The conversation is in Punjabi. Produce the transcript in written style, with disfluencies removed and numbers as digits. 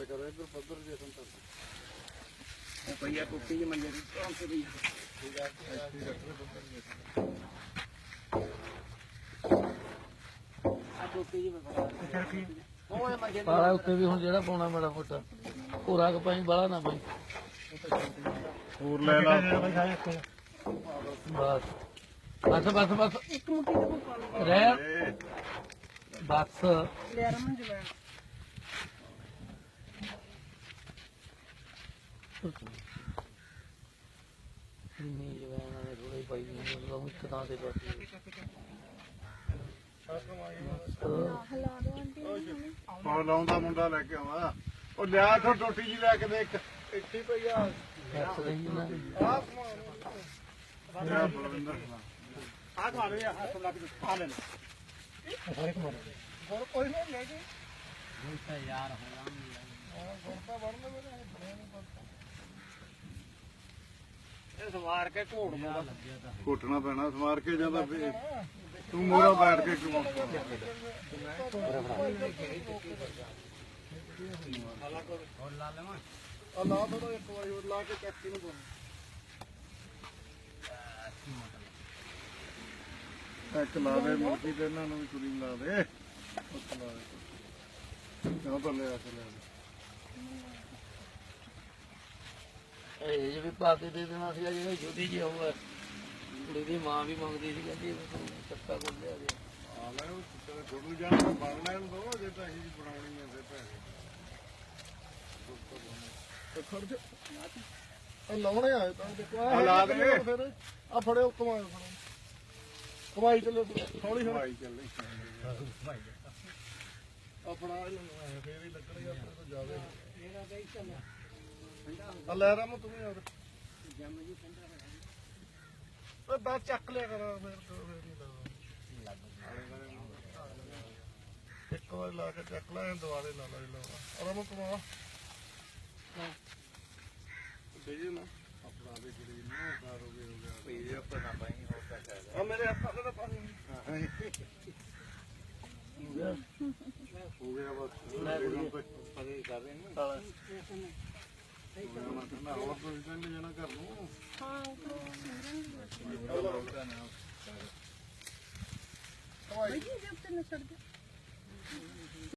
करो इधर पत्थर जैसा भैया टूटी जी मंजर से भैया टूटी जी पाला उत्ते भी हुण जेड़ा पाउणा माड़ा मोटा पूरा क पाई बाला ना पाई और ले ला बस बस बस बस रह बस नहीं जवान ने थोड़ा ही पाई मतलब एक थां ते बस ਉਹ ਲਾਉਂਦਾ ਮੁੰਡਾ ਲੈ ਕੇ ਆਵਾ ਉਹ ਲਿਆ ਇੱਥੋਂ ਟੋਟੀ ਜੀ ਲੈ ਕੇ ਦੇ ਇੱਕ ਇੱਥੇ ਪਈ ਆ बस रही ना ਲਿਆ ਬਲਵਿੰਦਰ आ खा ले हाथ ला के खा ले और कोई नहीं ले गए यार सवार के घोड़ ਘੁੱਟਣਾ ਪੈਣਾ ਸਮਾਰ ਕੇ ਜਾਂਦਾ ਤੂੰ ਮੋਰਾ ਬੈਠ ਕੇ ਕਿਉਂ ਲਾ ਥੋੜਾ ਇੱਕ ਵਾਰੀ ਹੋਰ ਲਾ ਕੇ ਚੱਕੀ ਨੂੰ ਇੱਕ ਲਾ ਦੇ ਮੁਰਗੀ ਤੇ ਇਹਨਾਂ ਨੂੰ ਵੀ ਕੁੜੀ ਲਾ ਦੇ ਉੱਥੇ ਲਾ ਦੇ ਕਿਉਂ ਤਾਂ ਲਿਆ ਕੇ ਲੈ ਇਹ ਵੀ ਪਾ ਕੇ ਦੇ ਦੇਣਾ ਸੀ ਜਿਹੜੀ ਛੋਟੀ ਜਿਹੀ ਉਹ ਹੈ ਕੁੜੀ ਦੀ ਮਾਂ ਵੀ ਮੰਗਦੀ ਸੀ ਕਹਿੰਦੀ ਚੱਕਾ ਕਰ ਲਿਆ ਜੀ ਆ ਲੈ ਉਹ ਤੇਰੇ ਛੋਟੂ ਜਾਨ ਨੂੰ ਬਣਨਾ ਇਹਨੂੰ ਦੋ ਜੇ ਤਾਂ ਅਸੀਂ ਬਣਾਉਣੀ ਹੈ ਤੇ ਪੈਸੇ ਤੇ ਖਰਚ ਆ ਲਾਉਣੇ ਆਏ ਤਾਂ ਦੇਖੋ ਆ ਲਾ ਦੇ ਫਿਰ ਆ ਫੜਿਓ ਕਮਾਈ ਕਮਾਈ ਚੱਲੋ ਹੌਲੀ ਹੌਲੀ ਚੱਲੇ ਆਪਣਾ ਇਹਨੂੰ ਫੇਰ ਹੀ ਲੱਗਣਗੇ ਆਪਣੇ ਤੋਂ ਜ਼ਿਆਦਾ मेरा गई चल ਆ ਲੈ ਰਾਮ ਤੂੰ ਵੀ ਆ जम जी ठंडा ਓਏ ਬਾ ਚੱਕ ਲਿਆ ਕਰ ਫਿਰ ਨਹੀਂ ਇੱਕ ਵਾਰ ਲਾ ਕੇ ਚੱਕ ਲੈ ਦੁਬਾਰੇ ਲਾ ਲਾ ਰਾਮ ਕਮਾ ਦੇ ਨਾ ਆਪਣਾ ਦੇ ਕੁੜੀ ਨੂੰ ਕਾਰ ਹੋ ਗਿਆ ਪਈ ਆਪਾਂ ਨਾ ਪਾਈ ਹੋ ਸਕਦਾ ਆ ਮੇਰੇ ਹੱਥਾਂ ਦਾ ਪਾਣੀ ਹੋ ਗਿਆ ਬਸ ਪਰੇ ਕਰ ਰਹੇ ਨੇ ਸਾਲਾ ਨਾ ਹੋਰ ਕੋਈ ਨਹੀਂ ਜਾਣਾ ਕਰ ਲੂੰ ਹਾਂ भाई जी जब तक न सर